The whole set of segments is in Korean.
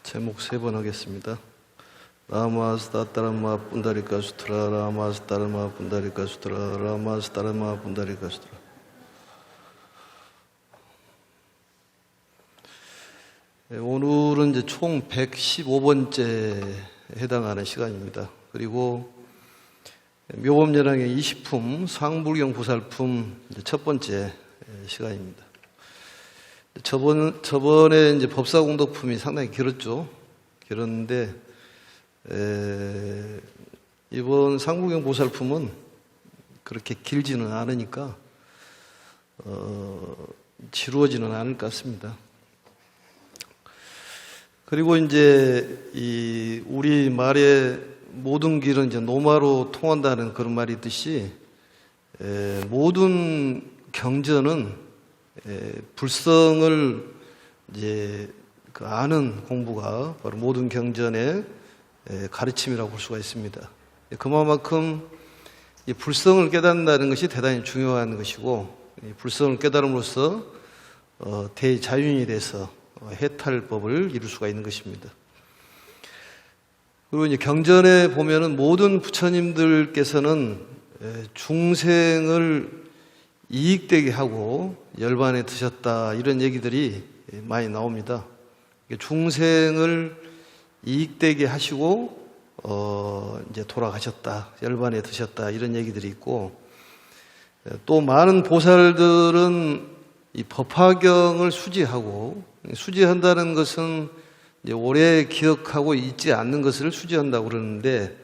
제목 3번 하겠습니다. 라마스타타라마 분다리카 수트라 라마스타라마 분다리카 수트라 라마스타라마 분다리카 수트라. 오늘은 이제 총 115번째 해당하는 시간입니다. 그리고 묘법연왕의 20품 상불경 부살품 첫 번째 시간입니다. 저번에 이제 법사공덕품이 상당히 길었죠. 길었는데, 이번 상불경 보살품은 그렇게 길지는 않으니까, 지루하지는 않을 것 같습니다. 그리고 이제, 우리 말의 모든 길은 이제 노마로 통한다는 그런 말이 있듯이, 모든 경전은 불성을 이제 아는 공부가 바로 모든 경전의 가르침이라고 볼 수가 있습니다. 그만큼 이 불성을 깨닫는다는 것이 대단히 중요한 것이고, 이 불성을 깨달음으로써 대자윤이 돼서 해탈법을 이룰 수가 있는 것입니다. 그리고 이제 경전에 보면은 모든 부처님들께서는 중생을 이익되게 하고 열반에 드셨다, 이런 얘기들이 많이 나옵니다. 중생을 이익되게 하시고 이제 돌아가셨다, 열반에 드셨다, 이런 얘기들이 있고, 또 많은 보살들은 이 법화경을 수지한다는 것은 이제 오래 기억하고 잊지 않는 것을 수지한다고 그러는데,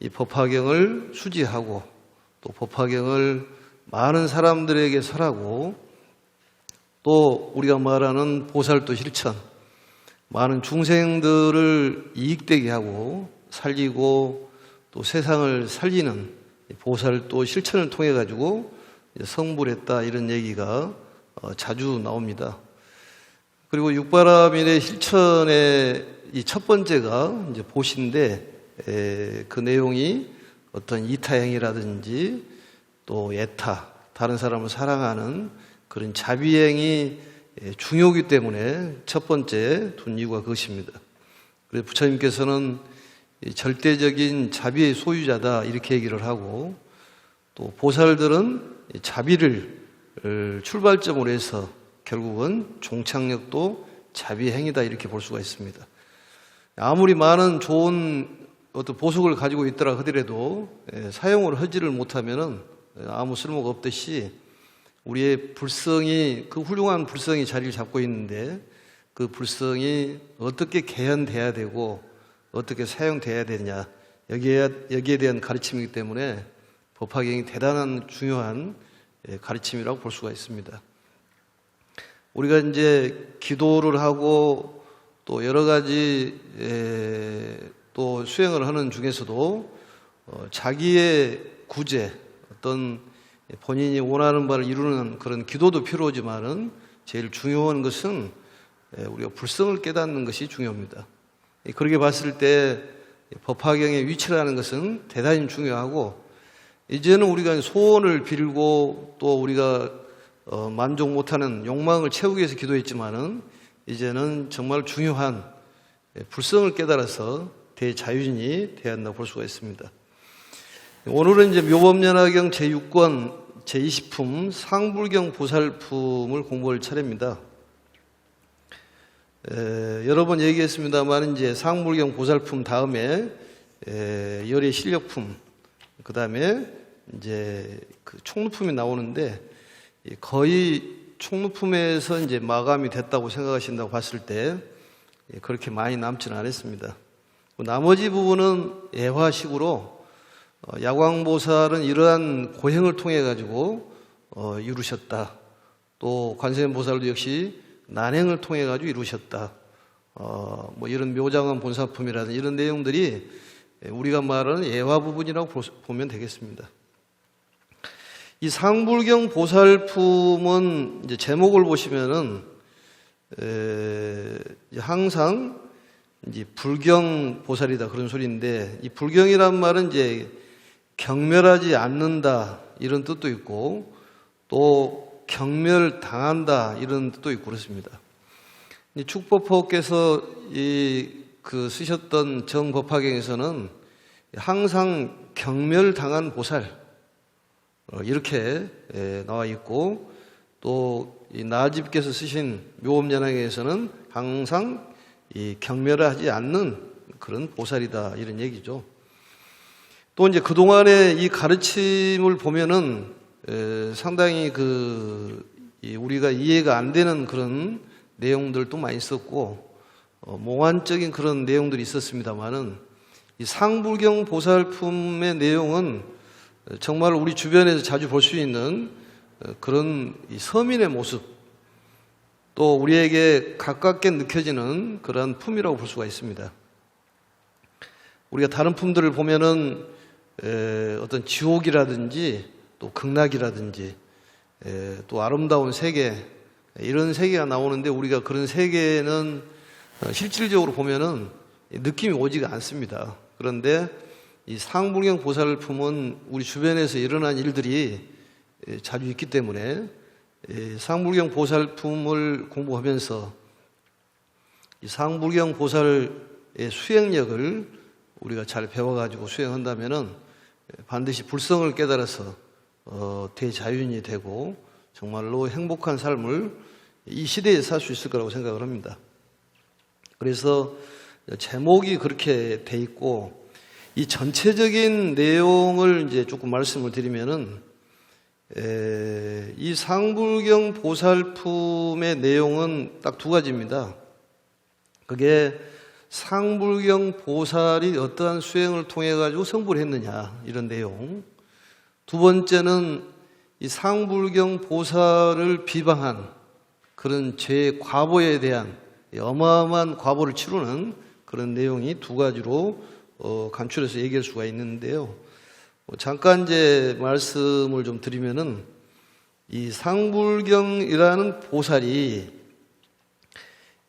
이 법화경을 수지하고 또 법화경을 많은 사람들에게 설하고, 또 우리가 말하는 보살도 실천, 많은 중생들을 이익되게 하고 살리고 또 세상을 살리는 보살도 실천을 통해 가지고 성불했다, 이런 얘기가 자주 나옵니다. 그리고 육바라밀의 실천의 이 첫 번째가 이제 보시인데, 그 내용이 어떤 이타행이라든지 또 애타, 다른 사람을 사랑하는 그런 자비행이 중요하기 때문에 첫 번째 둔 이유가 그것입니다. 그래서 부처님께서는 절대적인 자비의 소유자다, 이렇게 얘기를 하고, 또 보살들은 자비를 출발점으로 해서 결국은 종착역도 자비행이다, 이렇게 볼 수가 있습니다. 아무리 많은 좋은 어떤 보석을 가지고 있더라 하더라도 사용을 하지를 못하면은 아무 쓸모가 없듯이, 우리의 불성이, 그 훌륭한 불성이 자리를 잡고 있는데 그 불성이 어떻게 개현돼야 되고 어떻게 사용돼야 되냐, 여기에 대한 가르침이기 때문에 법화경이 대단한 중요한 가르침이라고 볼 수가 있습니다. 우리가 이제 기도를 하고 또 여러 가지 또 수행을 하는 중에서도 자기의 구제, 어떤 본인이 원하는 바를 이루는 그런 기도도 필요하지만은 제일 중요한 것은 우리가 불성을 깨닫는 것이 중요합니다. 그렇게 봤을 때 법화경의 위치라는 것은 대단히 중요하고, 이제는 우리가 소원을 빌고 또 우리가 만족 못하는 욕망을 채우기 위해서 기도했지만은 이제는 정말 중요한 불성을 깨달아서 대자윤이 되었나 볼 수가 있습니다. 오늘은 이제 묘법연화경 제6권 제20품 상불경 보살품을 공부할 차례입니다. 여러 번 얘기했습니다만, 이제 상불경 보살품 다음에 열의 실력품, 그 다음에 이제 그 총루품이 나오는데, 거의 총루품에서 이제 마감이 됐다고 생각하신다고 봤을 때 그렇게 많이 남지는 않았습니다. 나머지 부분은 예화식으로 야광보살은 이러한 고행을 통해 가지고 이루셨다. 또 관세음보살도 역시 난행을 통해 가지고 이루셨다. 뭐 이런 묘장한 본사품이라든 이런 내용들이 우리가 말하는 예화 부분이라고 보면 되겠습니다. 이 상불경 보살품은 이제 제목을 보시면은 항상 이제 불경 보살이다, 그런 소리인데, 이 불경이란 말은 이제 경멸하지 않는다, 이런 뜻도 있고, 또 경멸당한다, 이런 뜻도 있고 그렇습니다. 이 축법호께서 쓰셨던 정법화경에서는 항상 경멸당한 보살 이렇게 나와 있고, 또 이 나집께서 쓰신 묘업연화경에서는 항상 이 경멸하지 않는 그런 보살이다 이런 얘기죠. 또 이제 그동안의 이 가르침을 보면은 상당히 우리가 이해가 안 되는 그런 내용들도 많이 있었고, 몽환적인 그런 내용들이 있었습니다만은 이 상불경 보살품의 내용은 정말 우리 주변에서 자주 볼 수 있는 그런 이 서민의 모습, 또 우리에게 가깝게 느껴지는 그러한 품이라고 볼 수가 있습니다. 우리가 다른 품들을 보면은 어떤 지옥이라든지 또 극락이라든지 또 아름다운 세계, 이런 세계가 나오는데, 우리가 그런 세계는 실질적으로 보면은 느낌이 오지가 않습니다. 그런데 이 상불경 보살품은 우리 주변에서 일어난 일들이 자주 있기 때문에 상불경 보살품을 공부하면서 이 상불경 보살의 수행력을 우리가 잘 배워가지고 수행한다면은 반드시 불성을 깨달아서 대자연이 되고 정말로 행복한 삶을 이 시대에 살 수 있을 거라고 생각을 합니다. 그래서 제목이 그렇게 돼 있고, 이 전체적인 내용을 이제 조금 말씀을 드리면은, 이 상불경 보살품의 내용은 딱 두 가지입니다. 그게 상불경 보살이 어떠한 수행을 통해 가지고 성불을 했느냐, 이런 내용. 두 번째는 이 상불경 보살을 비방한 그런 죄의 과보에 대한 어마어마한 과보를 치르는 그런 내용이 두 가지로 간추려서 얘기할 수가 있는데요. 잠깐 이제 말씀을 좀 드리면은, 이 상불경이라는 보살이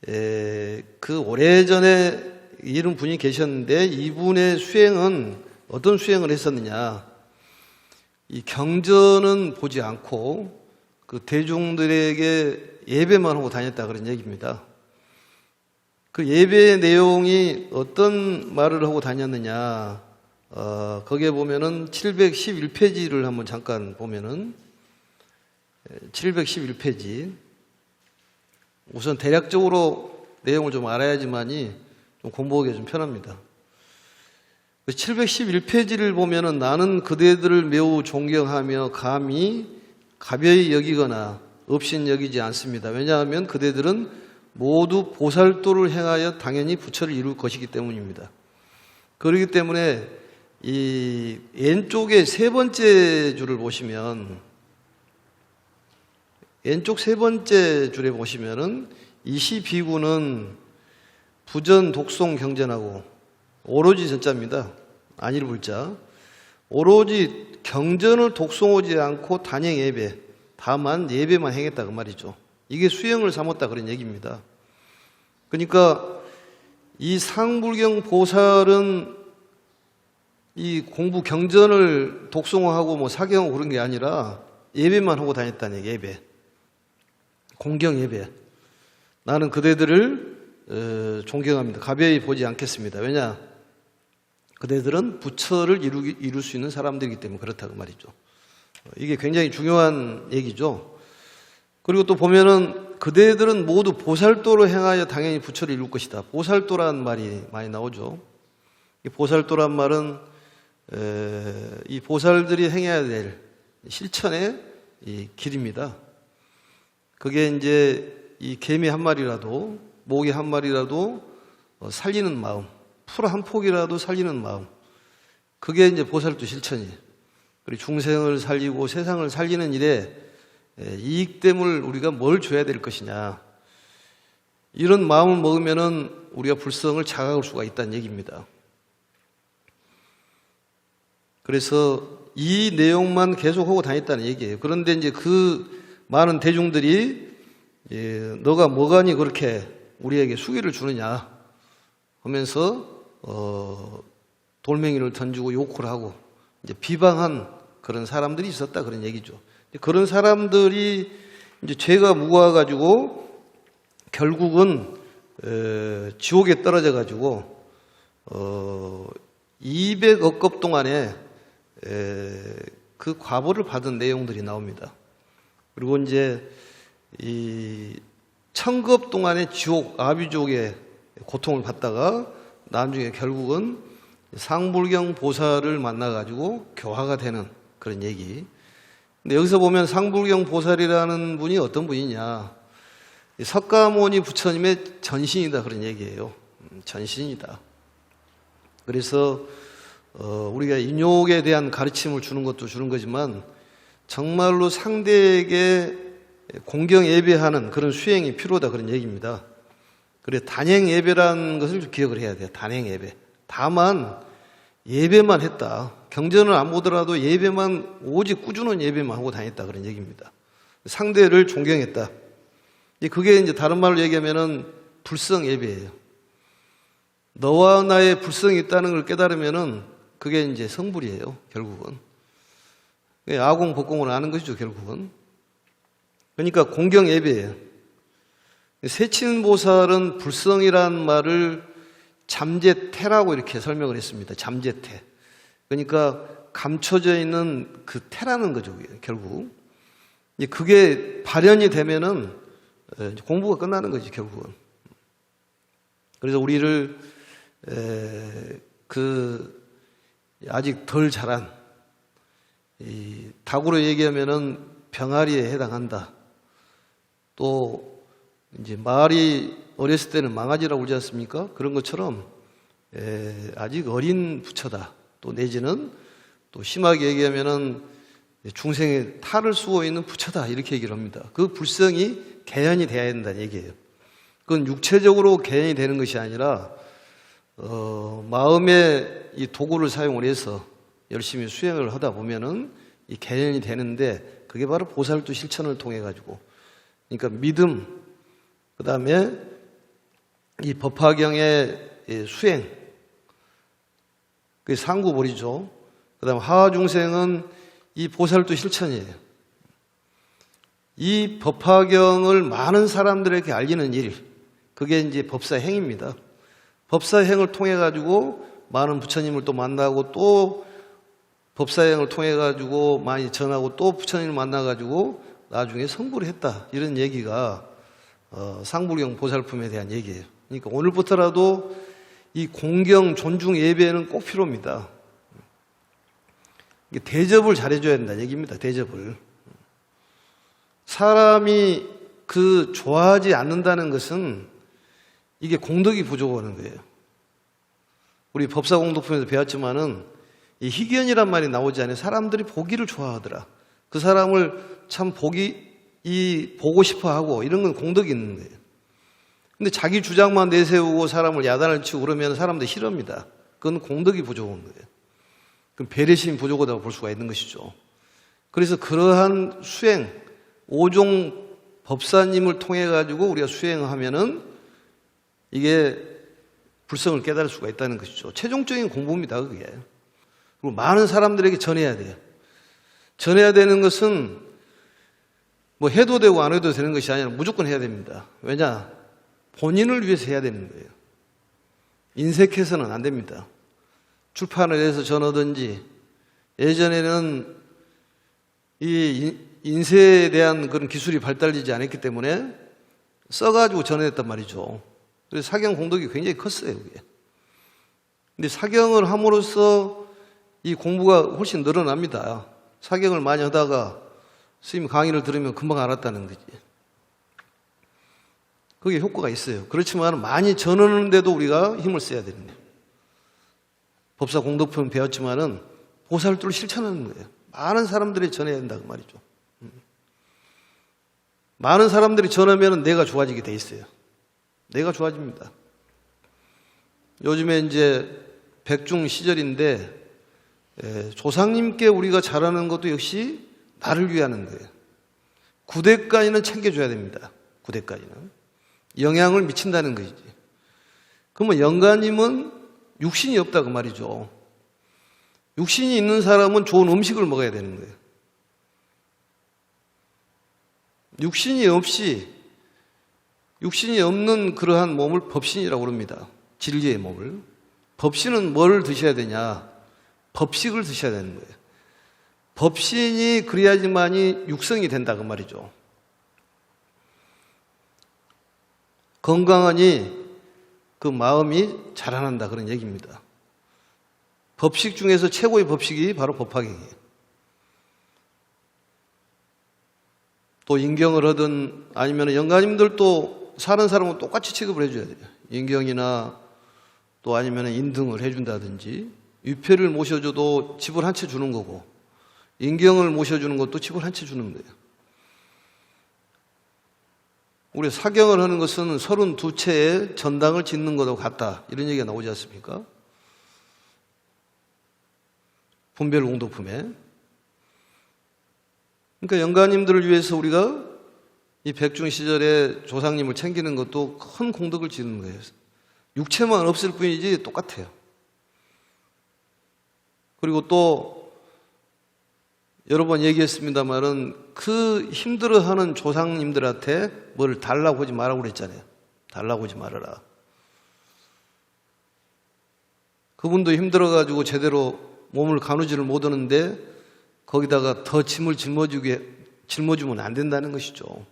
그 오래전에 이런 분이 계셨는데, 이분의 수행은 어떤 수행을 했었느냐, 이 경전은 보지 않고 그 대중들에게 예배만 하고 다녔다 그런 얘기입니다. 그 예배의 내용이 어떤 말을 하고 다녔느냐, 거기에 보면은 711페이지를 한번 잠깐 보면은, 711페이지. 우선 대략적으로 내용을 좀 알아야지만이 좀 공부하기 좀 편합니다. 711페이지를 보면은, 나는 그대들을 매우 존경하며 감히 가벼이 여기거나 없인 여기지 않습니다. 왜냐하면 그대들은 모두 보살도를 행하여 당연히 부처를 이룰 것이기 때문입니다. 그렇기 때문에 이 왼쪽에 세 번째 줄을 보시면, 왼쪽 세 번째 줄에 보시면은 이시 비구는 부전 독송 경전하고, 오로지 전자입니다. 안일 불자. 오로지 경전을 독송하지 않고 단행 예배, 다만 예배만 행했다 그 말이죠. 이게 수행을 삼았다 그런 얘기입니다. 그러니까 이 상불경 보살은 이 공부 경전을 독송하고 뭐 사경하고 그런 게 아니라 예배만 하고 다녔다는 얘기. 예배, 공경 예배. 나는 그대들을 존경합니다. 가벼이 보지 않겠습니다. 왜냐? 그대들은 부처를 이룰 수 있는 사람들이기 때문에 그렇다고 말이죠. 이게 굉장히 중요한 얘기죠. 그리고 또 보면은 그대들은 모두 보살도로 행하여 당연히 부처를 이룰 것이다. 보살도란 말이 많이 나오죠. 이 보살도란 말은 이 보살들이 행해야 될 실천의 이 길입니다. 그게 이제 이 개미 한 마리라도, 모기 한 마리라도 살리는 마음, 풀 한 폭이라도 살리는 마음, 그게 이제 보살도 실천이에요. 그리고 중생을 살리고 세상을 살리는 일에 이익됨을 우리가 뭘 줘야 될 것이냐, 이런 마음을 먹으면은 우리가 불성을 자각할 수가 있다는 얘기입니다. 그래서 이 내용만 계속하고 다녔다는 얘기예요. 그런데 이제 그 많은 대중들이 너가 뭐가니 그렇게 우리에게 수기를 주느냐 하면서 돌멩이를 던지고 욕을 하고 이제 비방한 그런 사람들이 있었다 그런 얘기죠. 그런 사람들이 이제 죄가 무거워가지고 결국은 지옥에 떨어져 가지고 200억 급 동안에 그 과보를 받은 내용들이 나옵니다. 그리고 이제 이 1000급 동안의 지옥, 아비지옥의 고통을 받다가 나중에 결국은 상불경 보살을 만나가지고 교화가 되는 그런 얘기. 근데 여기서 보면 상불경 보살이라는 분이 어떤 분이냐. 석가모니 부처님의 전신이다 그런 얘기예요. 전신이다. 그래서 우리가 인욕에 대한 가르침을 주는 것도 주는 거지만 정말로 상대에게 공경 예배하는 그런 수행이 필요하다 그런 얘기입니다. 그래서 단행 예배라는 것을 좀 기억을 해야 돼요. 단행 예배. 다만 예배만 했다. 경전을 안 보더라도 예배만 오직 꾸준한 예배만 하고 다녔다 그런 얘기입니다. 상대를 존경했다. 그게 이제 다른 말로 얘기하면은 불성 예배예요. 너와 나의 불성이 있다는 걸 깨달으면은 그게 이제 성불이에요. 결국은 아공 법공을 아는 것이죠. 결국은. 그러니까 공경 예배예요. 세친보살은 불성이란 말을 잠재태라고 이렇게 설명을 했습니다. 잠재태. 그러니까 감춰져 있는 그 태라는 거죠. 결국. 그게 발현이 되면은 공부가 끝나는 거지 결국은. 그래서 우리를 아직 덜 자란 이 닭으로 얘기하면은 병아리에 해당한다. 또 이제 말이 어렸을 때는 망아지라고 그러지 않습니까? 그런 것처럼 아직 어린 부처다. 또 내지는 또 심하게 얘기하면은 중생의 탈을 쑤어 있는 부처다 이렇게 얘기를 합니다. 그 불성이 개연이 돼야 된다는 얘기예요. 그건 육체적으로 개연이 되는 것이 아니라 마음의 이 도구를 사용을 해서 열심히 수행을 하다 보면은 이 개연이 되는데 그게 바로 보살도 실천을 통해 가지고 그러니까 믿음 그 다음에 이 법화경의 수행 그게 상구보리죠. 그 다음에 하하중생은 이 보살도 실천이에요. 이 법화경을 많은 사람들에게 알리는 일 그게 이제 법사행입니다. 법사행을 통해 가지고 많은 부처님을 또 만나고 또 법사행을 통해 가지고 많이 전하고 또 부처님을 만나 가지고 나중에 성불을 했다 이런 얘기가 상불경 보살품에 대한 얘기예요. 그러니까 오늘부터라도 이 공경 존중 예배는 꼭 필요합니다. 대접을 잘해줘야 된다는 얘기입니다. 대접을. 사람이 좋아하지 않는다는 것은 이게 공덕이 부족하는 거예요. 우리 법사공덕품에서 배웠지만은 이 희견이란 말이 나오지 않아요. 사람들이 보기를 좋아하더라. 그 사람을 참 보고 싶어 하고 이런 건 공덕이 있는 거예요. 근데 자기 주장만 내세우고 사람을 야단을 치고 그러면 사람들이 싫어합니다. 그건 공덕이 부족한 거예요. 그럼 배려심이 부족하다고 볼 수가 있는 것이죠. 그래서 그러한 수행, 오종 법사님을 통해 가지고 우리가 수행하면은 이게 불성을 깨달을 수가 있다는 것이죠. 최종적인 공부입니다, 그게. 그리고 많은 사람들에게 전해야 돼요. 전해야 되는 것은 뭐 해도 되고 안 해도 되는 것이 아니라 무조건 해야 됩니다. 왜냐? 본인을 위해서 해야 되는 거예요. 인색해서는 안 됩니다. 출판을 해서 전하든지 예전에는 이 인쇄에 대한 그런 기술이 발달되지 않았기 때문에 써가지고 전해냈단 말이죠. 그래서 사경 공덕이 굉장히 컸어요, 그게. 근데 사경을 함으로써 이 공부가 훨씬 늘어납니다. 사경을 많이 하다가 스님 강의를 들으면 금방 알았다는 거지. 그게 효과가 있어요. 그렇지만 많이 전하는데도 우리가 힘을 써야 되는 거예요. 법사 공덕품 배웠지만은 보살도를 실천하는 거예요. 많은 사람들이 전해야 된다고 말이죠. 많은 사람들이 전하면 내가 좋아지게 돼 있어요. 내가 좋아집니다. 요즘에 이제 백중 시절인데 조상님께 우리가 잘하는 것도 역시 나를 위하는 거예요. 9대까지는 챙겨줘야 됩니다. 9대까지는. 영향을 미친다는 것이지. 그러면 영가님은 육신이 없다고 말이죠. 육신이 있는 사람은 좋은 음식을 먹어야 되는 거예요. 육신이 없이 육신이 없는 그러한 몸을 법신이라고 그럽니다. 진리의 몸을. 법신은 뭘 드셔야 되냐? 법식을 드셔야 되는 거예요. 법신이 그래야지만이 육성이 된다 그 말이죠. 건강하니 그 마음이 자라난다 그런 얘기입니다. 법식 중에서 최고의 법식이 바로 법화경이에요. 또 인경을 하든 아니면 영가님들도 사는 사람은 똑같이 취급을 해줘야 돼요. 인경이나 또 아니면 인등을 해준다든지, 위패를 모셔줘도 집을 한 채 주는 거고, 인경을 모셔주는 것도 집을 한 채 주는 거예요. 우리 사경을 하는 것은 32채의 전당을 짓는 것과 같다, 이런 얘기가 나오지 않습니까? 분별 공덕품에. 그러니까 영가님들을 위해서 우리가 이 백중 시절에 조상님을 챙기는 것도 큰 공덕을 지는 거예요. 육체만 없을 뿐이지 똑같아요. 그리고 또 여러 번 얘기했습니다만은 그 힘들어하는 조상님들한테 뭘 달라고 하지 말라고 그랬잖아요. 달라고 하지 말아라. 그분도 힘들어가지고 제대로 몸을 가누지를 못하는데 거기다가 더 짐을 짊어주면 안 된다는 것이죠.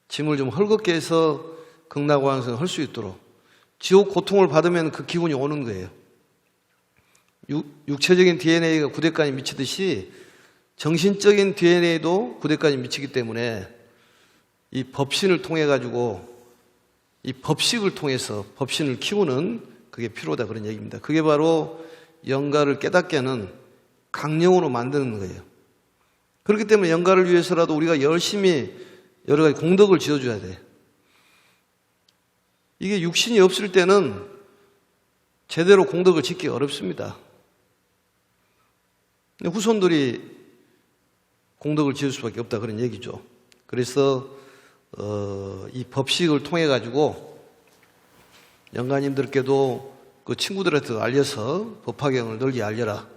짐을 좀 헐겁게 해서 극락왕성을 할 수 있도록. 지옥 고통을 받으면 그 기운이 오는 거예요. 육체적인 DNA가 구대간에 미치듯이 정신적인 DNA도 구대간에 미치기 때문에 이 법신을 통해 가지고 이 법식을 통해서 법신을 키우는 그게 필요하다 그런 얘기입니다. 그게 바로 영가를 깨닫게 하는 강령으로 만드는 거예요. 그렇기 때문에 영가를 위해서라도 우리가 열심히 여러 가지 공덕을 지어줘야 돼. 이게 육신이 없을 때는 제대로 공덕을 짓기 어렵습니다. 후손들이 공덕을 지을 수밖에 없다 그런 얘기죠. 그래서 이 법식을 통해 가지고 영가님들께도 그 친구들한테도 알려서 법화경을 널리 알려라.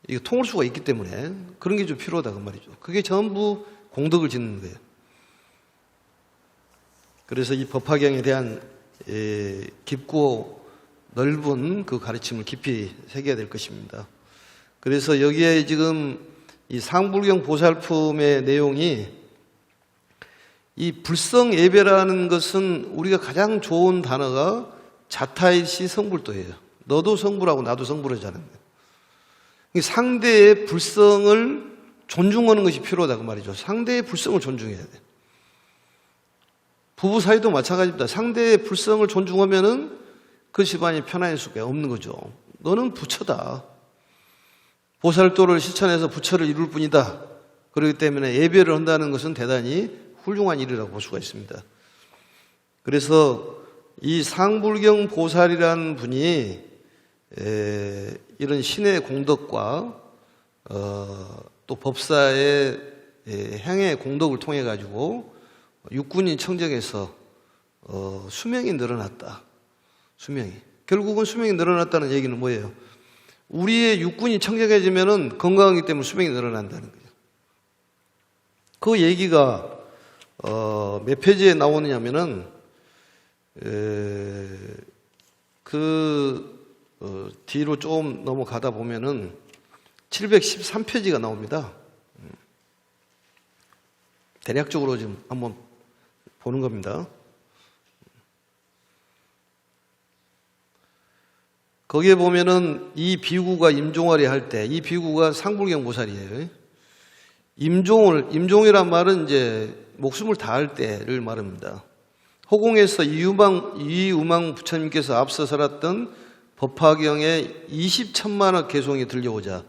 이게 통할 수가 있기 때문에 그런 게 좀 필요하다 그 말이죠. 그게 전부 공덕을 짓는 거예요. 그래서 이 법화경에 대한 깊고 넓은 그 가르침을 깊이 새겨야 될 것입니다. 그래서 여기에 지금 이 상불경 보살품의 내용이 이 불성 예배라는 것은 우리가 가장 좋은 단어가 자타이시 성불도예요. 너도 성불하고 나도 성불하자는 거예요. 상대의 불성을 존중하는 것이 필요하다 그 말이죠. 상대의 불성을 존중해야 돼. 부부 사이도 마찬가지입니다. 상대의 불성을 존중하면은 그 집안이 편안할 수가 없는 거죠. 너는 부처다. 보살도를 실천해서 부처를 이룰 뿐이다. 그렇기 때문에 예배를 한다는 것은 대단히 훌륭한 일이라고 볼 수가 있습니다. 그래서 이 상불경 보살이라는 분이 이런 신의 공덕과 또 법사의 행의 공덕을 통해 가지고 육군인 청정에서 수명이 늘어났다. 수명이. 결국은 수명이 늘어났다는 얘기는 뭐예요? 우리의 육군이 청정해지면은 건강하기 때문에 수명이 늘어난다는 거죠. 그 얘기가 몇 페이지에 나오느냐면은 뒤로 좀 넘어가다 보면은 713페이지가 나옵니다. 대략적으로 지금 한번 보는 겁니다. 거기에 보면은 이 비구가 임종하리 할 때, 이 비구가 상불경 보살이에요. 임종이란 말은 이제 목숨을 다할 때를 말합니다. 허공에서 이우망 부처님께서 앞서 살았던 법화경에 20천만억 개송이 들려오자.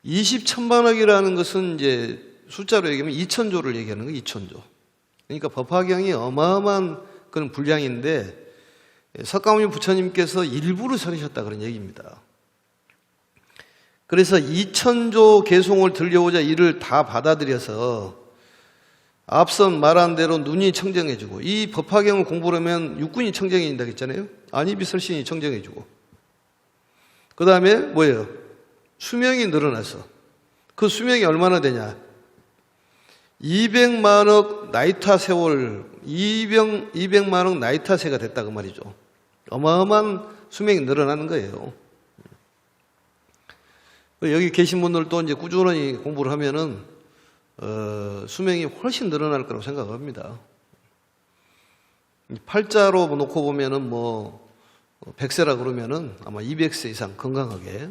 20천만억이라는 것은 이제 숫자로 얘기하면 2천조를 얘기하는 거예요. 2천조. 그러니까 법화경이 어마어마한 그런 분량인데 석가모니 부처님께서 일부러 설하셨다 그런 얘기입니다. 그래서 2천조 개송을 들려오자 이를 다 받아들여서 앞선 말한 대로 눈이 청정해지고, 이 법화경을 공부하면 육군이 청정해진다고 했잖아요. 안이비설신이 청정해지고, 그 다음에 뭐예요? 수명이 늘어나서, 그 수명이 얼마나 되냐? 200만억 나이타 세월, 200만억 나이타 세가 됐다 그 말이죠. 어마어마한 수명이 늘어나는 거예요. 여기 계신 분들도 이제 꾸준히 공부를 하면은 수명이 훨씬 늘어날 거라고 생각합니다. 팔자로 놓고 보면은 뭐 100세라 그러면은 아마 200세 이상 건강하게,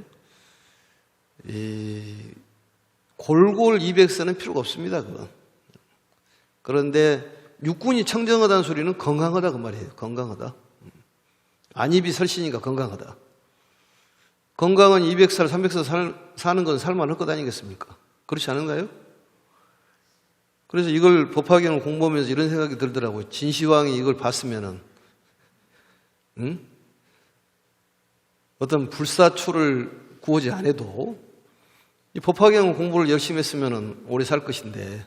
골골 200세는 필요가 없습니다. 그건. 그런데 육군이 청정하다는 소리는 건강하다 그 말이에요. 건강하다. 안입이 설신이니까 건강하다. 건강은 200살, 300살 사는 건 살만할 것 아니겠습니까? 그렇지 않은가요? 그래서 이걸 법화경을 공부하면서 이런 생각이 들더라고요. 진시황이 이걸 봤으면은, 어떤 불사초를 구하지 않아도 이 법화경 공부를 열심히 했으면은 오래 살 것인데,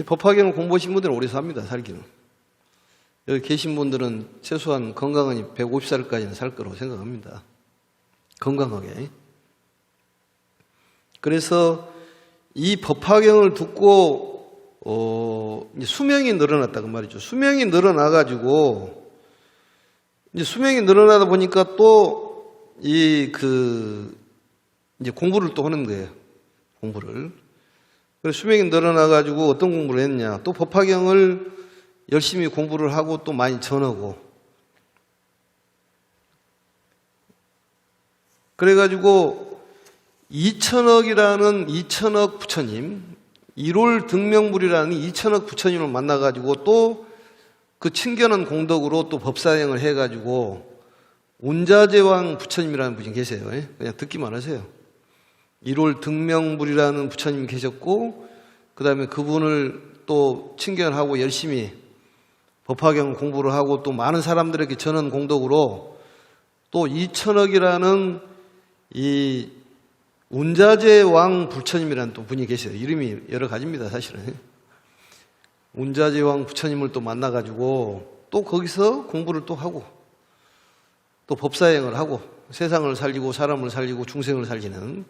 법화경을 공부하신 분들은 오래 삽니다, 살기는. 여기 계신 분들은 최소한 건강하니 150살까지는 살 거라고 생각합니다. 건강하게. 그래서 이 법화경을 듣고 이제 수명이 늘어났다 그 말이죠. 수명이 늘어나가지고 이제 수명이 늘어나다 보니까 또 이제 공부를 또 하는 거예요. 공부를. 그래서 수명이 늘어나가지고 어떤 공부를 했냐? 또 법화경을 열심히 공부를 하고 또 많이 전하고, 그래가지고 2천억 부처님, 1월 등명불이라는 2천억 부처님을 만나가지고 또 그 친견한 공덕으로 또 법사행을 해가지고 운자제왕 부처님이라는 분이 계세요. 그냥 듣기만 하세요. 1월 등명불이라는 부처님이 계셨고, 그 다음에 그분을 또 친견하고 열심히 법화경 공부를 하고 또 많은 사람들에게 전한 공덕으로 또 2천억이라는 이 운자제왕 부처님이라는 또 분이 계세요. 이름이 여러 가지입니다, 사실은. 운자제왕 부처님을 또 만나가지고 또 거기서 공부를 또 하고 또 법사행을 하고 세상을 살리고 사람을 살리고 중생을 살리는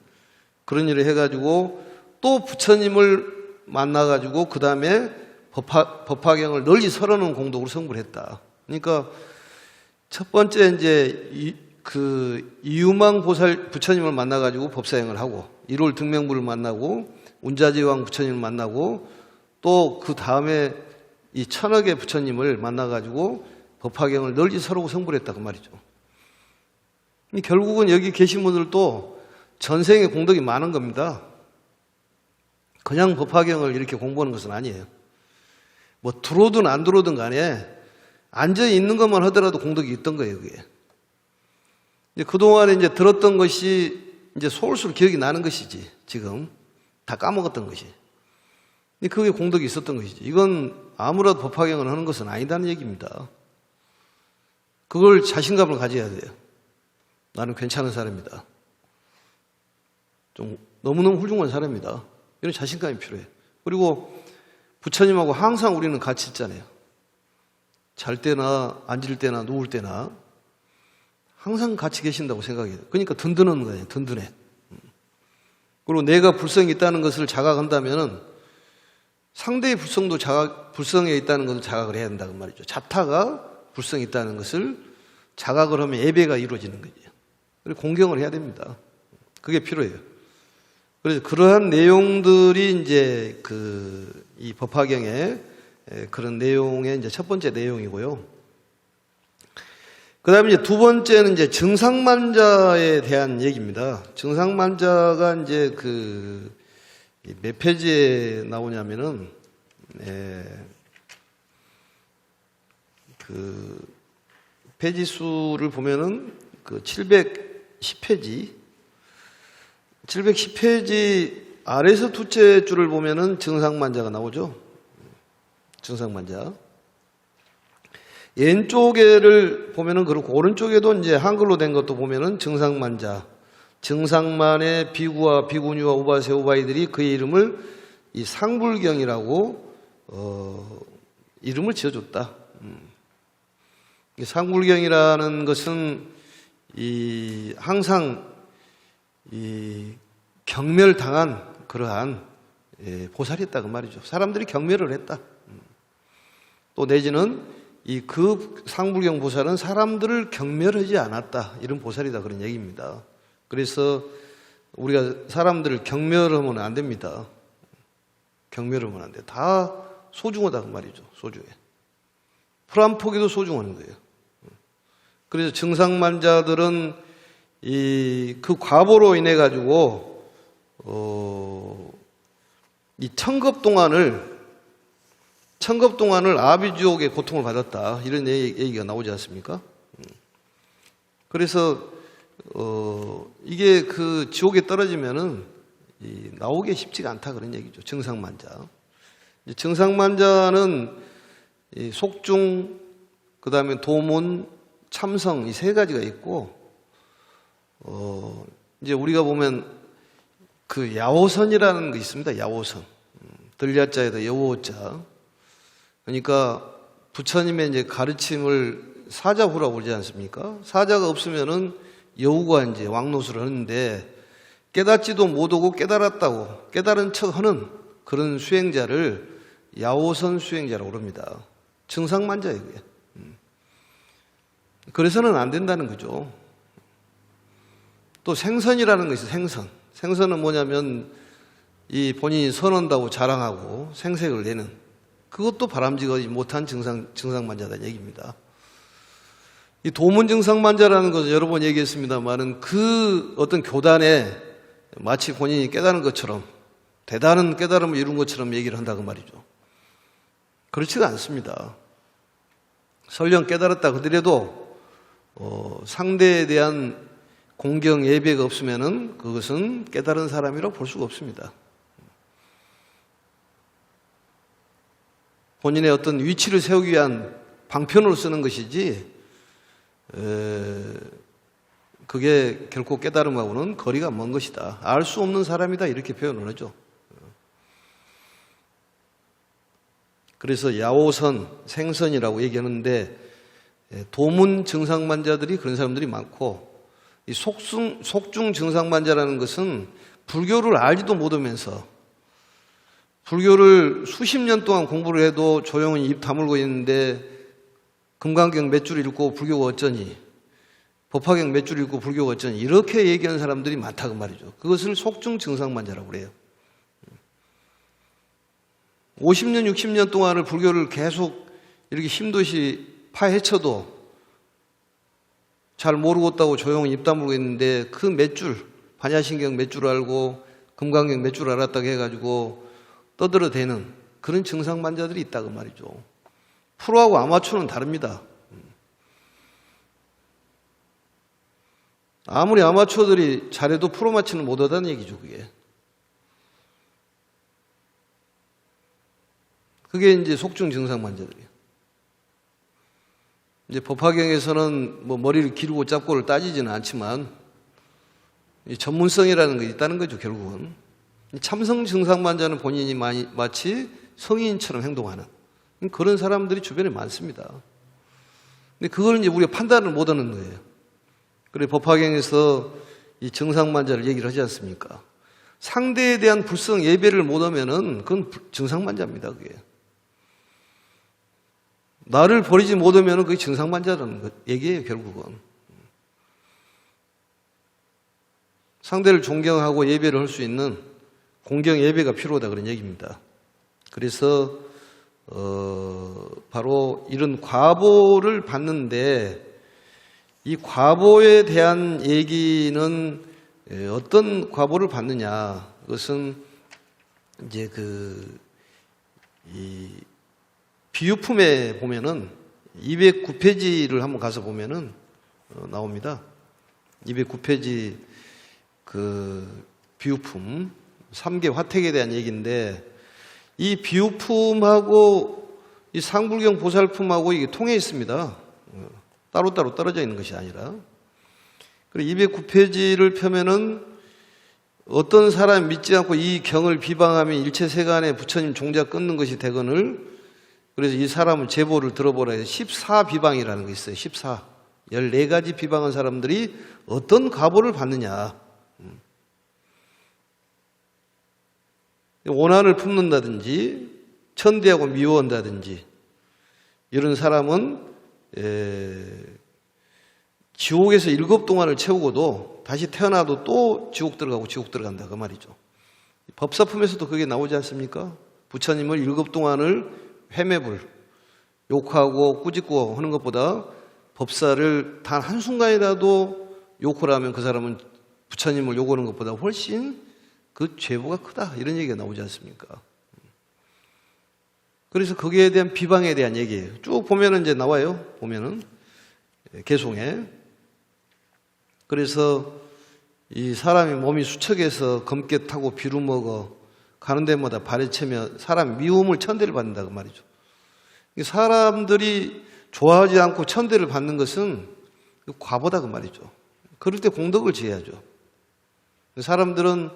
그런 일을 해가지고 또 부처님을 만나가지고 그 다음에 법화경을 널리 설하는 공덕으로 성불을 했다. 그러니까 첫 번째 이제 이유망 보살 부처님을 만나가지고 법사행을 하고 1월 등명부를 만나고 운자제왕 부처님을 만나고 또 그 다음에 이 천억의 부처님을 만나가지고 법화경을 널리 설하고 성불을 했다 그 말이죠. 결국은 여기 계신 분들도 전생에 공덕이 많은 겁니다. 그냥 법화경을 이렇게 공부하는 것은 아니에요. 뭐 들어오든 안 들어오든 간에 앉아 있는 것만 하더라도 공덕이 있던 거예요, 그게. 그동안에 이제 들었던 것이 이제 솔솔 기억이 나는 것이지, 지금. 다 까먹었던 것이. 그게 공덕이 있었던 것이지. 이건 아무라도 법화경을 하는 것은 아니다는 얘기입니다. 그걸 자신감을 가져야 돼요. 나는 괜찮은 사람이다. 좀 너무너무 훌륭한 사람이다. 이런 자신감이 필요해. 그리고 부처님하고 항상 우리는 같이 있잖아요. 잘 때나 앉을 때나 누울 때나 항상 같이 계신다고 생각해요. 그러니까 든든한 거예요. 든든해. 그리고 내가 불성이 있다는 것을 자각한다면 상대의 불성도 불성에 있다는 것을 자각을 해야 한다고 말이죠. 자타가 불성이 있다는 것을 자각을 하면 예배가 이루어지는 거죠. 그리고 공경을 해야 됩니다. 그게 필요해요. 그래서 그러한 내용들이 이제 이 법화경의 그런 내용의 이제 첫 번째 내용이고요. 그 다음에 이제 두 번째는 이제 증상만자에 대한 얘기입니다. 증상만자가 이제 몇 페이지에 나오냐면은, 페이지 수를 보면은 710페이지, 710페이지 아래에서 두째 줄을 보면은 증상만자가 나오죠. 증상만자. 왼쪽에를 보면은 그렇고, 오른쪽에도 이제 한글로 된 것도 보면은 증상만자. 증상만의 비구와 비구니와 우바세 우바이들이 그의 이름을 이 상불경이라고 이름을 지어줬다. 상불경이라는 것은 항상 경멸당한 그러한 보살이었다 그 말이죠. 사람들이 경멸을 했다. 또 내지는 이 그 상불경 보살은 사람들을 경멸하지 않았다. 이런 보살이다 그런 얘기입니다. 그래서 우리가 사람들을 경멸하면 안 됩니다. 경멸하면 안 돼. 다 소중하다 그 말이죠. 소중해. 풀 한 포기도 소중한 거예요. 그래서 증상만자들은 그 과보로 인해 가지고 이 천급 동안을 아비지옥의 고통을 받았다. 이런 얘기가 나오지 않습니까? 그래서 이게 그 지옥에 떨어지면은 나오기 쉽지가 않다 그런 얘기죠. 증상만자. 증상만자는 속중, 그 다음에 도문, 참성 이 세 가지가 있고, 이제 우리가 보면 그 야오선이라는 거 있습니다. 야오선. 들야자에다 여호자. 그러니까 부처님의 이제 가르침을 사자후라고 그러지 않습니까? 사자가 없으면은 여우가 이제 왕노수를 하는데 깨닫지도 못하고 깨달았다고 깨달은 척 하는 그런 수행자를 야오선 수행자라고 그럽니다. 증상만자예요, 그게. 그래서는 안 된다는 거죠. 또 생선이라는 것이 생선. 생선은 뭐냐면 이 본인이 선한다고 자랑하고 생색을 내는 그것도 바람직하지 못한 증상만자다는 얘기입니다. 이 도문증상만자라는 것은 여러 번 얘기했습니다만은 그 어떤 교단에 마치 본인이 깨달은 것처럼 대단한 깨달음을 이룬 것처럼 얘기를 한다고 말이죠. 그렇지가 않습니다. 설령 깨달았다 그더라도 상대에 대한 공경 예배가 없으면은 그것은 깨달은 사람이라고 볼 수가 없습니다. 본인의 어떤 위치를 세우기 위한 방편으로 쓰는 것이지 그게 결코 깨달음하고는 거리가 먼 것이다. 알 수 없는 사람이다 이렇게 표현을 하죠. 그래서 야오선, 생선이라고 얘기하는데 도문 증상만자들이 그런 사람들이 많고 이 속중 증상만자라는 것은 불교를 알지도 못하면서 불교를 수십 년 동안 공부를 해도 조용히 입 다물고 있는데 금강경 몇 줄 읽고 불교가 어쩌니 법화경 몇 줄 읽고 불교가 어쩌니 이렇게 얘기하는 사람들이 많다고 말이죠. 그것을 속중 증상만자라고 그래요. 50년, 60년 동안을 불교를 계속 이렇게 힘도시 파헤쳐도 잘 모르고 있다고 조용히 입 다물고 있는데 그 몇 줄, 반야신경 몇 줄 알고 금강경 몇 줄 알았다고 해가지고 떠들어대는 그런 증상만자들이 있다고 말이죠. 프로하고 아마추어는 다릅니다. 아무리 아마추어들이 잘해도 프로 마치는 못하다는 얘기죠, 그게. 그게 이제 속중 증상만자들이에요. 이제 법화경에서는 뭐 머리를 기르고 잡고를 따지지는 않지만 전문성이라는 게 있다는 거죠, 결국은. 참성 증상만자는 본인이 마치 성인처럼 행동하는 그런 사람들이 주변에 많습니다. 근데 그걸 이제 우리가 판단을 못 하는 거예요. 그래 법화경에서 이 증상만자를 얘기를 하지 않습니까? 상대에 대한 불성 예배를 못 하면은 그건 증상만자입니다, 그게. 나를 버리지 못하면 그게 증상만자라는 얘기예요, 결국은. 상대를 존경하고 예배를 할 수 있는 공경 예배가 필요하다 그런 얘기입니다. 그래서 바로 이런 과보를 받는데 이 과보에 대한 얘기는 어떤 과보를 받느냐? 그것은 이제 이 비유품에 보면은 209페이지를 한번 가서 보면은 나옵니다. 209페이지 그 비유품 3계 화택에 대한 얘기인데 이 비유품하고 이 상불경 보살품하고 이게 통해 있습니다. 따로따로 떨어져 있는 것이 아니라. 그리고 209페이지를 펴면은 어떤 사람이 믿지 않고 이 경을 비방하면 일체 세간에 부처님 종자 끊는 것이 되거늘 그래서 이 사람을 제보를 들어보라 해서 14비방이라는 게 있어요. 14. 14가지 비방한 사람들이 어떤 과보를 받느냐. 오난을 품는다든지 천대하고 미워한다든지 이런 사람은 지옥에서 7 동안을 채우고도 다시 태어나도 또 지옥 들어가고 지옥 들어간다 그 말이죠. 법사품에서도 그게 나오지 않습니까? 부처님을 7 동안을 회매불 욕하고 꾸짖고 하는 것보다 법사를 단 한순간이라도 욕을 하면 그 사람은 부처님을 욕하는 것보다 훨씬 그 죄보가 크다 이런 얘기가 나오지 않습니까? 그래서 거기에 대한 비방에 대한 얘기예요. 쭉 보면은 이제 나와요. 보면은 개송에. 그래서 이 사람이 몸이 수척해서 검게 타고 비루 먹어 가는 데마다 발에 채면 사람 미움을 천대를 받는다 그 말이죠. 사람들이 좋아하지 않고 천대를 받는 것은 과보다 그 말이죠. 그럴 때 공덕을 지어야죠. 사람들은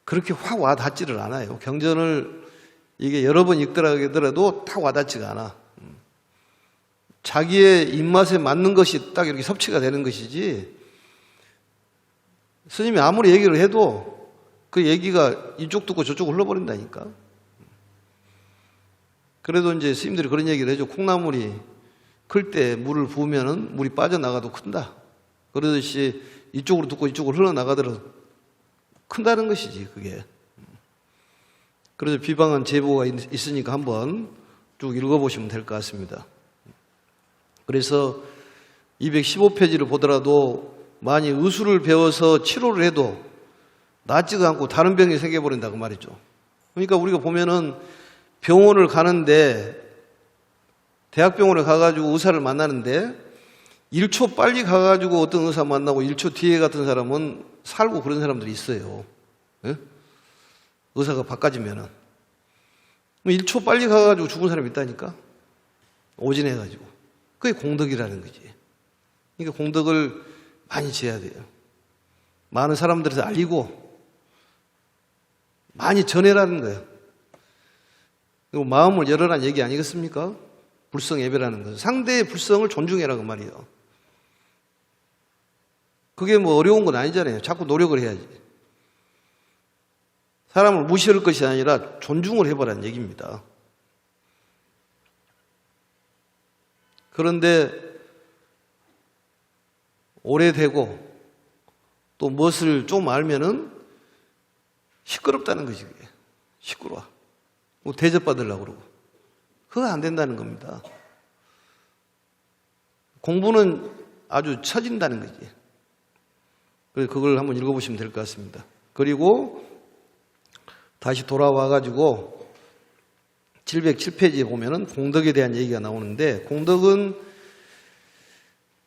그렇게 확 와닿지를 않아요. 경전을 이게 여러 번 읽더라도 딱 와닿지가 않아. 자기의 입맛에 맞는 것이 딱 이렇게 섭취가 되는 것이지 스님이 아무리 얘기를 해도 그 얘기가 이쪽 듣고 저쪽 흘러버린다니까. 그래도 이제 스님들이 그런 얘기를 해줘. 콩나물이 클 때 물을 부으면은 물이 빠져나가도 큰다. 그러듯이 이쪽으로 듣고 이쪽으로 흘러나가더라도 큰다는 것이지 그게. 그래서 비방한 제보가 있으니까 한번 쭉 읽어보시면 될 것 같습니다. 그래서 215페이지를 보더라도 만약 의술을 배워서 치료를 해도 낫지가 않고 다른 병이 생겨버린다고 말이죠. 그러니까 우리가 보면은 병원을 가는데 대학병원에 가가지고 의사를 만나는데 1초 빨리 가가지고 어떤 의사 만나고 1초 뒤에 같은 사람은 살고 그런 사람들이 있어요. 예? 의사가 바꿔지면은 1초 빨리 가가지고 죽은 사람이 있다니까. 오진해가지고. 그게 공덕이라는 거지. 그러니까 공덕을 많이 지어야 돼요. 많은 사람들에서 알리고 많이 전해라는 거예요. 그리고 마음을 열어라는 얘기 아니겠습니까? 불성 예배라는 것은 상대의 불성을 존중해라고 말이에요. 그게 뭐 어려운 건 아니잖아요. 자꾸 노력을 해야지. 사람을 무시할 것이 아니라 존중을 해보라는 얘기입니다. 그런데 오래되고 또 무엇을 좀 알면은 시끄럽다는 거지 그게. 시끄러워. 뭐 대접받으려고 그러고. 그거 안 된다는 겁니다. 공부는 아주 처진다는 거지. 그래서 그걸 한번 읽어보시면 될 것 같습니다. 그리고 다시 돌아와가지고 707페이지에 보면은 공덕에 대한 얘기가 나오는데 공덕은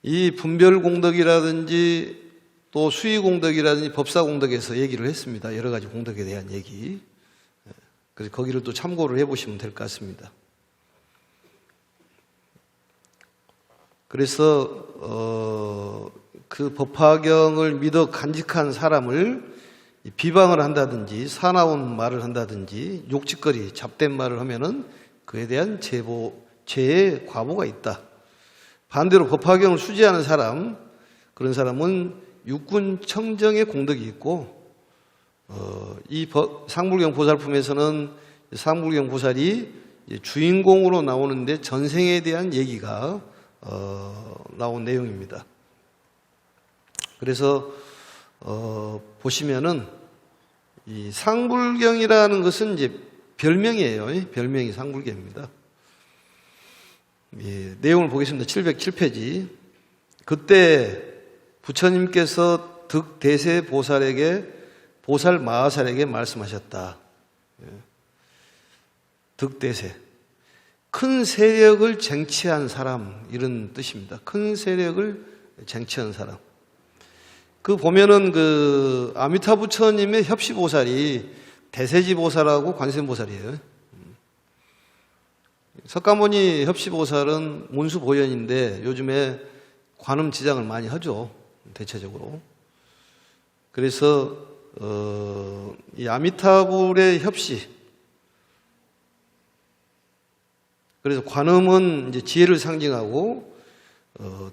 이 분별 공덕이라든지 또 수의 공덕이라든지 법사 공덕에서 얘기를 했습니다. 여러 가지 공덕에 대한 얘기. 그래서 거기를 또 참고를 해보시면 될 것 같습니다. 그래서 그 법화경을 믿어 간직한 사람을 비방을 한다든지 사나운 말을 한다든지 욕짓거리 잡된 말을 하면은 그에 대한 죄의 과보가 있다. 반대로 법화경을 수지하는 사람, 그런 사람은 육군 청정의 공덕이 있고 이 상불경 보살품에서는 상불경 보살이 주인공으로 나오는데 전생에 대한 얘기가 나온 내용입니다. 그래서 보시면은 이 상불경이라는 것은 이제 별명이에요. 별명이 상불경입니다. 예, 내용을 보겠습니다. 707페이지. 그때 부처님께서 득대세 보살에게 보살 마하살에게 말씀하셨다. 예. 득대세. 큰 세력을 쟁취한 사람 이런 뜻입니다. 큰 세력을 쟁취한 사람. 그 보면은 그 아미타 부처님의 협시보살이 대세지보살하고 관세음보살이에요. 석가모니 협시보살은 문수보현인데 요즘에 관음지장을 많이 하죠. 대체적으로. 그래서 이 아미타불의 협시. 그래서 관음은 이제 지혜를 상징하고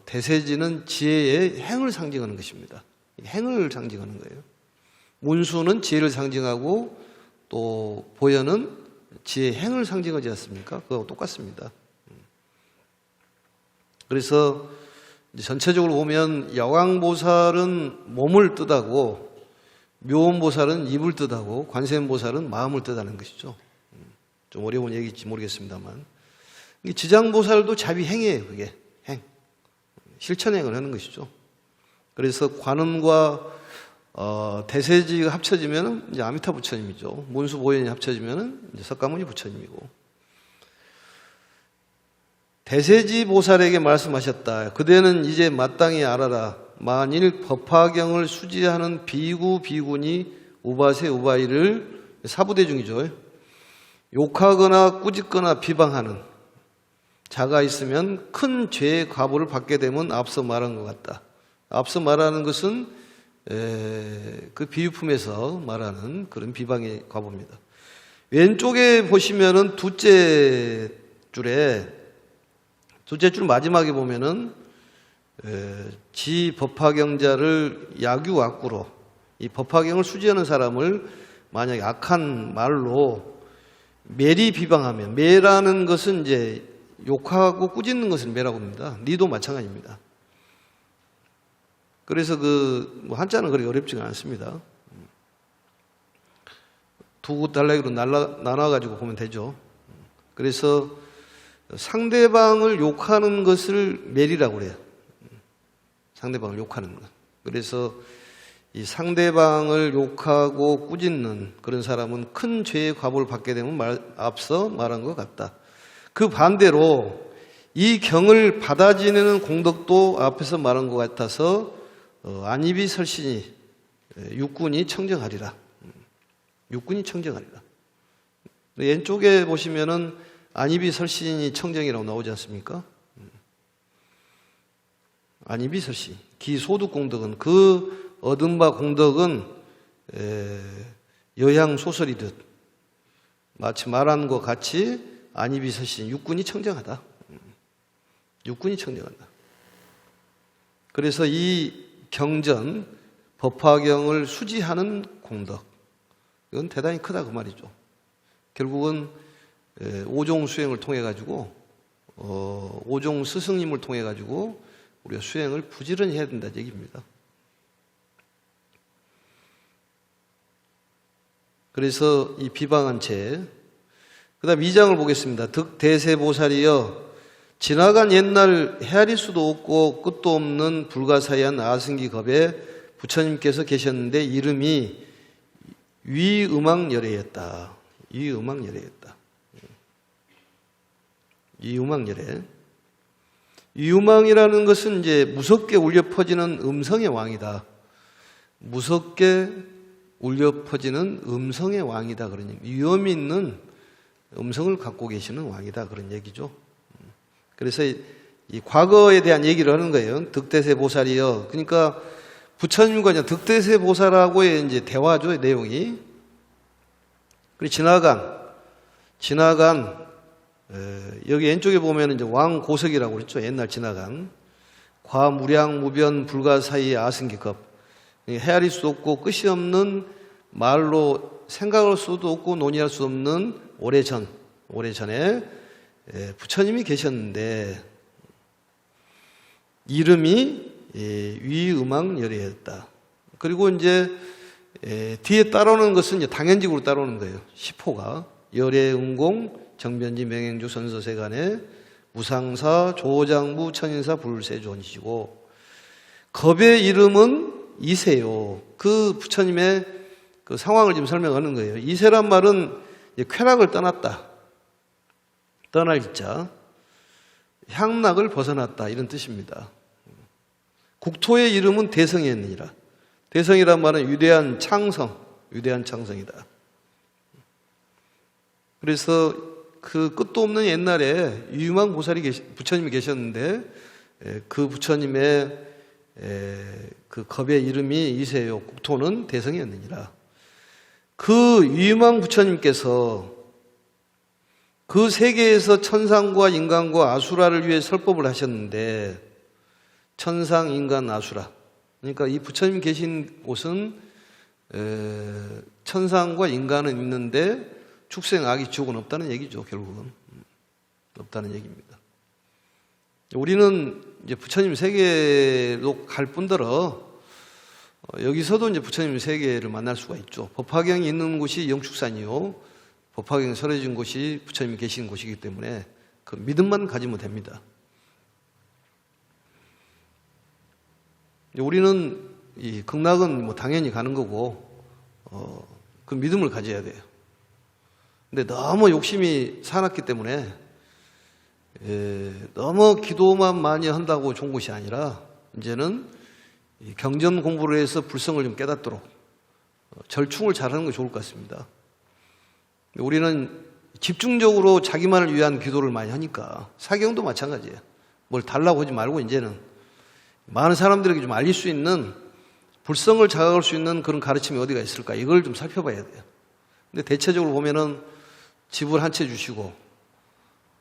대세지는 지혜의 행을 상징하는 것입니다. 행을 상징하는 거예요. 문수는 지혜를 상징하고 또 보현은 지의 행을 상징하지 않습니까? 그거하고 똑같습니다. 그래서 전체적으로 보면 야광보살은 몸을 뜻하고 묘원보살은 입을 뜻하고 관세음보살은 마음을 뜻하는 것이죠. 좀 어려운 얘기일지 모르겠습니다만 지장보살도 자비행이에요. 그게 행, 실천행을 하는 것이죠. 그래서 관음과 대세지가 합쳐지면 이제 아미타 부처님이죠. 문수보현이 합쳐지면 이제 석가모니 부처님이고, 대세지 보살에게 말씀하셨다. 그대는 이제 마땅히 알아라. 만일 법화경을 수지하는 비구 비구니 우바세 우바이를 사부대중이죠. 욕하거나 꾸짖거나 비방하는 자가 있으면 큰 죄의 과보를 받게 되면 앞서 말한 것 같다. 앞서 말하는 것은 그 비유품에서 말하는 그런 비방의 과보입니다. 왼쪽에 보시면은 둘째 줄 마지막에 보면은 지 법화경자를 야규악구로, 이 법화경을 수지하는 사람을 만약에 악한 말로 매리 비방하면, 매라는 것은 이제 욕하고 꾸짖는 것을 매라고 합니다. 니도 마찬가지입니다. 그래서 뭐 한자는 그렇게 어렵지가 않습니다. 두 달라기로 나눠가지고 보면 되죠. 그래서 상대방을 욕하는 것을 매리라고 그래요. 상대방을 욕하는 것. 그래서 이 상대방을 욕하고 꾸짖는 그런 사람은 큰 죄의 과보를 받게 되면 앞서 말한 것 같다. 그 반대로 이 경을 받아 지내는 공덕도 앞에서 말한 것 같아서 안입이 설신이 육군이 청정하리라. 육군이 청정하리라. 왼쪽에 보시면은 안입이 설신이 청정이라고 나오지 않습니까? 안입이 설신. 기소득 공덕은 그 얻은 바 공덕은 여향 소설이듯 마치 말한 것 같이 안입이 설신, 육군이 청정하다. 육군이 청정한다. 그래서 이 경전, 법화경을 수지하는 공덕, 이건 대단히 크다 그 말이죠. 결국은 오종 수행을 통해 가지고 오종 스승님을 통해 가지고 우리가 수행을 부지런히 해야 된다는 얘기입니다. 그래서 이 비방한 채, 그 다음 2장을 보겠습니다. 득대세보살이여 지나간 옛날 헤아릴 수도 없고 끝도 없는 불가사의한 아승기 겁에 부처님께서 계셨는데 이름이 위음악열애였다. 위음악열애였다. 위음악열애. 위음악이라는 것은 이제 무섭게 울려 퍼지는 음성의 왕이다. 무섭게 울려 퍼지는 음성의 왕이다. 그런 위엄이 있는 음성을 갖고 계시는 왕이다. 그런 얘기죠. 그래서 이 과거에 대한 얘기를 하는 거예요. 득대세 보살이요. 그러니까 부처님과 이제 득대세 보살하고의 이제 대화죠, 내용이. 그리고 지나간 여기 왼쪽에 보면 이제 왕고석이라고 그랬죠. 옛날 지나간 과무량 무변 불가사의 아승기급, 헤아릴 수도 없고 끝이 없는 말로 생각할 수도 없고 논의할 수 없는 오래전에 부처님이 계셨는데 이름이 위음악열애였다. 그리고 이제 뒤에 따라오는 것은 이제 당연직으로 따라오는 거예요. 시포가 열애응공 정변지 명행주 선서세간에 무상사 조장부 천인사 불세존이시고 겁의 이름은 이세요. 그 부처님의 그 상황을 지금 설명하는 거예요. 이세란 말은 쾌락을 떠났다. 떠날 자, 향락을 벗어났다 이런 뜻입니다. 국토의 이름은 대성이었느니라. 대성이란 말은 위대한 창성이다. 그래서 그 끝도 없는 옛날에 유망 부처님이 계셨는데 그 부처님의 그 겁의 이름이 이세요. 국토는 대성이었느니라. 그 유망 부처님께서 그 세계에서 천상과 인간과 아수라를 위해 설법을 하셨는데 천상, 인간, 아수라. 그러니까 이 부처님 계신 곳은 천상과 인간은 있는데 축생, 악의 지옥은 없다는 얘기죠. 결국은 없다는 얘기입니다. 우리는 이제 부처님 세계로 갈 뿐더러 여기서도 이제 부처님 세계를 만날 수가 있죠. 법화경이 있는 곳이 영축산이요, 법화경이 설해진 곳이 부처님이 계시는 곳이기 때문에 그 믿음만 가지면 됩니다. 우리는 이 극락은 뭐 당연히 가는 거고 그 믿음을 가져야 돼요. 근데 너무 욕심이 사납기 때문에 너무 기도만 많이 한다고 좋은 것이 아니라 이제는 경전 공부를 해서 불성을 좀 깨닫도록 절충을 잘하는 게 좋을 것 같습니다. 우리는 집중적으로 자기만을 위한 기도를 많이 하니까 사경도 마찬가지예요. 뭘 달라고 하지 말고 이제는 많은 사람들에게 좀 알릴 수 있는, 불성을 자각할 수 있는 그런 가르침이 어디가 있을까, 이걸 좀 살펴봐야 돼요. 근데 대체적으로 보면은 집을 한 채 주시고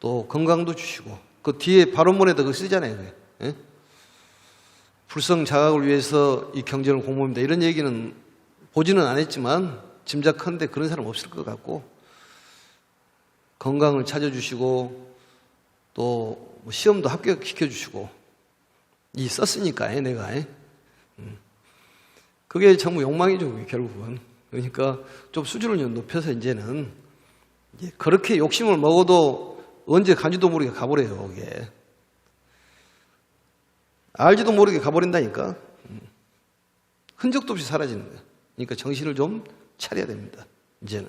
또 건강도 주시고 그 뒤에 발언문에도 그거 쓰잖아요. 예? 불성 자각을 위해서 이 경전을 공부합니다, 이런 얘기는 보지는 않았지만 짐작한데 그런 사람 없을 것 같고, 건강을 찾아주시고 또 뭐 시험도 합격시켜주시고 이 썼으니까 내가 그게 전부 욕망이죠 결국은. 그러니까 좀 수준을 좀 높여서 이제는 그렇게 욕심을 먹어도 언제 간지도 모르게 가버려요. 이게 알지도 모르게 가버린다니까. 흔적도 없이 사라지는 거예요. 그러니까 정신을 좀 차려야 됩니다. 이제는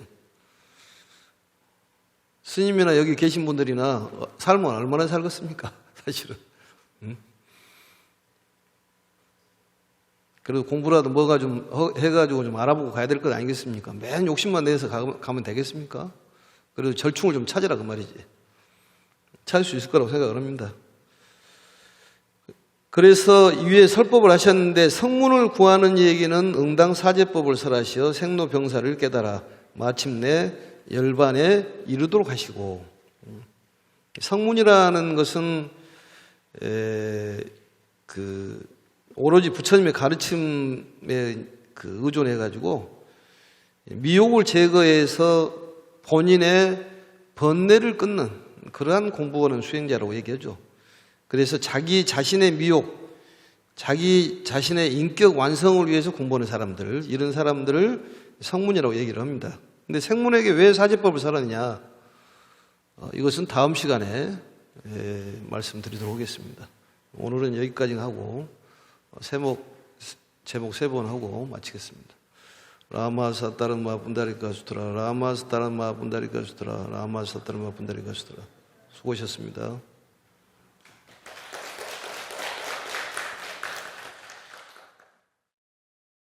스님이나 여기 계신 분들이나 삶은 얼마나 살겠습니까? 사실은. 그래도 공부라도 뭐가 좀 해가지고 좀 알아보고 가야 될 것 아니겠습니까? 맨 욕심만 내서 가면 되겠습니까? 그래도 절충을 좀 찾으라 그 말이지. 찾을 수 있을 거라고 생각을 합니다. 그래서 위에 설법을 하셨는데, 성문을 구하는 얘기는 응당사제법을 설하시어 생로병사를 깨달아 마침내 열반에 이르도록 하시고, 성문이라는 것은 오로지 부처님의 가르침에 의존해가지고 미혹을 제거해서 본인의 번뇌를 끊는 그러한 공부하는 수행자라고 얘기하죠. 그래서 자기 자신의 미혹, 자기 자신의 인격 완성을 위해서 공부하는 사람들, 이런 사람들을 성문이라고 얘기를 합니다. 근데 생문에게 왜 사제법을 설하느냐, 이것은 다음 시간에 말씀드리도록 하겠습니다. 오늘은 여기까지 하고 제목 3번 하고 마치겠습니다. 라마사따르마 분다리카 수트라, 라마사따르마 분다리카 수트라, 라마사따르마 분다리카 수트라. 수고하셨습니다.